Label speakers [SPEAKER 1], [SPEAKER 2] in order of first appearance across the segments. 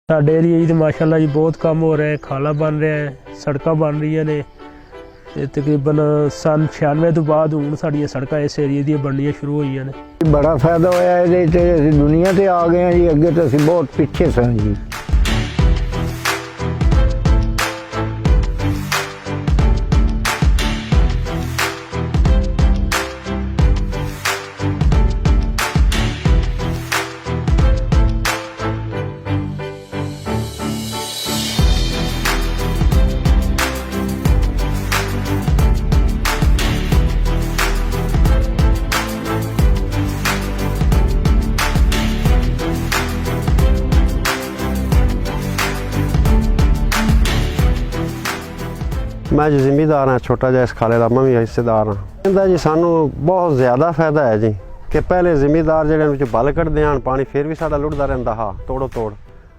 [SPEAKER 1] ਸਾਡੇ ਏਰੀਏ 'ਚ ਮਾਸ਼ਾਅੱਲਾ ਜੀ ਬਹੁਤ ਕੰਮ ਹੋ ਰਿਹਾ ਹੈ, ਖਾਲਾ ਬਣ ਰਿਹਾ ਹੈ, ਸੜਕਾਂ ਬਣ ਰਹੀਆਂ ਨੇ ਤੇ ਤਕਰੀਬਨ ਸੰਨ 96 ਤੋਂ ਬਾਅਦ ਹੁਣ ਸਾਡੀਆਂ ਸੜਕਾਂ ਇਸ ਏਰੀਏ ਦੀਆਂ ਬਣਨੀਆਂ ਸ਼ੁਰੂ ਹੋਈਆਂ ਨੇ।
[SPEAKER 2] ਬੜਾ ਫਾਇਦਾ ਹੋਇਆ ਇਹਦੇ 'ਚ, ਅਸੀਂ ਦੁਨੀਆ ਤੇ ਆ ਗਏ ਹਾਂ ਜੀ। ਅੱਗੇ ਤਾਂ ਅਸੀਂ ਬਹੁਤ ਪਿੱਛੇ ਸਾਂ ਜੀ।
[SPEAKER 3] मैं जी जिमीदार हाँ, छोटा जिहा इस खाले का मैं भी हिस्सेदार हाँ। इहदा जी सानू बहुत ज़्यादा फायदा है जी कि पहले जिमीदार जिहड़े बल कढ़दे हन पानी फिर भी साडा लुढ़दा रहिंदा हा तोड़ो तोड़।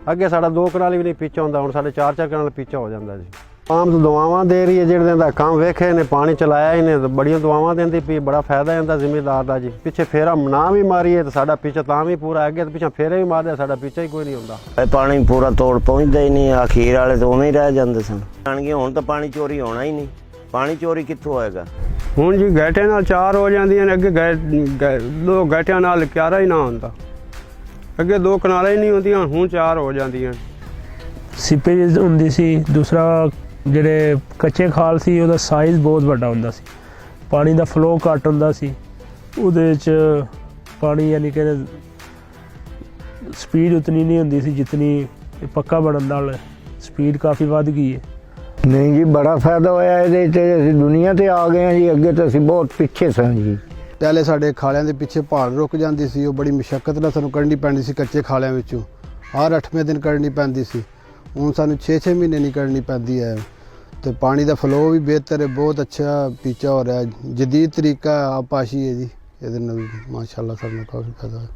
[SPEAKER 3] अगे साडा 2 कनाली भी नहीं पीछा हुंदा, हुण साडे 4-4 कनाल पीछा हो जांदा जी। आम तो दुआवां दे रही है, जिहड़े दा काम वेखे ने पानी चलाया ही ने बड़ियां दुआवां देंदी पई, बड़ा फायदा इहदा जिमीदार दा जी। पिछे फेरा ना भी मारीए तो साडा पीछा तां भी पूरा, अगे तो पिछा फेरे भी मारदे साडा पीछा ही कोई नहीं हुंदा।
[SPEAKER 4] पानी पूरा तोड़ पहुँचता ही नहीं, अखीर वाले तो उवें ही रह जाते सन। हुण तो पानी चोरी होना ही नहीं, पानी चोरी कित्थों होएगा।
[SPEAKER 3] हुण जी गैटे नाल 4 हो जांदियां ने, अगे 2 गैटियां नाल 11 ही ना हुंदा। अगे 2 कनालां ही नहीं हुंदियां, हुण 4 हो जांदियां।
[SPEAKER 1] ਸੀਪੇਜ ਹੁੰਦੀ ਸੀ। ਦੂਸਰਾ ਜਿਹੜੇ ਕੱਚੇ ਖਾਲ ਸੀ ਉਹਦਾ ਸਾਈਜ਼ ਬਹੁਤ ਵੱਡਾ ਹੁੰਦਾ ਸੀ, ਪਾਣੀ ਦਾ ਫਲੋ ਘੱਟ ਹੁੰਦਾ ਸੀ, ਉਹਦੇ 'ਚ ਪਾਣੀ ਯਾਨੀ ਕਿ ਸਪੀਡ ਉਤਨੀ ਨਹੀਂ ਹੁੰਦੀ ਸੀ ਜਿਤਨੀ ਪੱਕਾ ਬਣਨ ਨਾਲ ਸਪੀਡ ਕਾਫੀ ਵੱਧ ਗਈ ਹੈ।
[SPEAKER 2] ਨਹੀਂ ਜੀ, ਬੜਾ ਫਾਇਦਾ ਹੋਇਆ ਇਹਦੇ 'ਚ, ਅਸੀਂ ਦੁਨੀਆ ਤੇ ਆ ਗਏ ਹਾਂ ਜੀ। ਅੱਗੇ ਤਾਂ ਅਸੀਂ ਬਹੁਤ ਪਿੱਛੇ ਸਾਂ ਜੀ।
[SPEAKER 5] ਪਹਿਲੇ ਸਾਡੇ ਖਾਲਿਆਂ ਦੇ ਪਿੱਛੇ ਪਹਾੜ ਰੁਕ ਜਾਂਦੀ ਸੀ, ਉਹ ਬੜੀ ਮੁਸ਼ੱਕਤ ਨਾਲ ਸਾਨੂੰ ਕੱਢਣੀ ਪੈਂਦੀ ਸੀ ਕੱਚੇ ਖਾਲਿਆਂ ਵਿੱਚੋਂ। ਹਰ 8ਵੇਂ ਦਿਨ ਕੱਢਣੀ ਪੈਂਦੀ ਸੀ, ਹੁਣ ਸਾਨੂੰ 6-6 ਮਹੀਨੇ ਨਹੀਂ ਕੱਢਣੀ ਪੈਂਦੀ ਹੈ। ਤੇ ਪਾਣੀ ਦਾ ਫਲੋ ਵੀ ਬਿਹਤਰ ਹੈ, ਬਹੁਤ ਅੱਛਾ ਪੀਚਾ ਹੋ ਰਿਹਾ। ਜਦੀਦ ਤਰੀਕਾ ਆਪਾਸ਼ੀ ਹੈ ਜੀ, ਇਹਦੇ ਨਾਲ ਮਾਸ਼ਾਅੱਲਾ ਸਾਨੂੰ ਕਾਫੀ ਫਾਇਦਾ ਹੈ।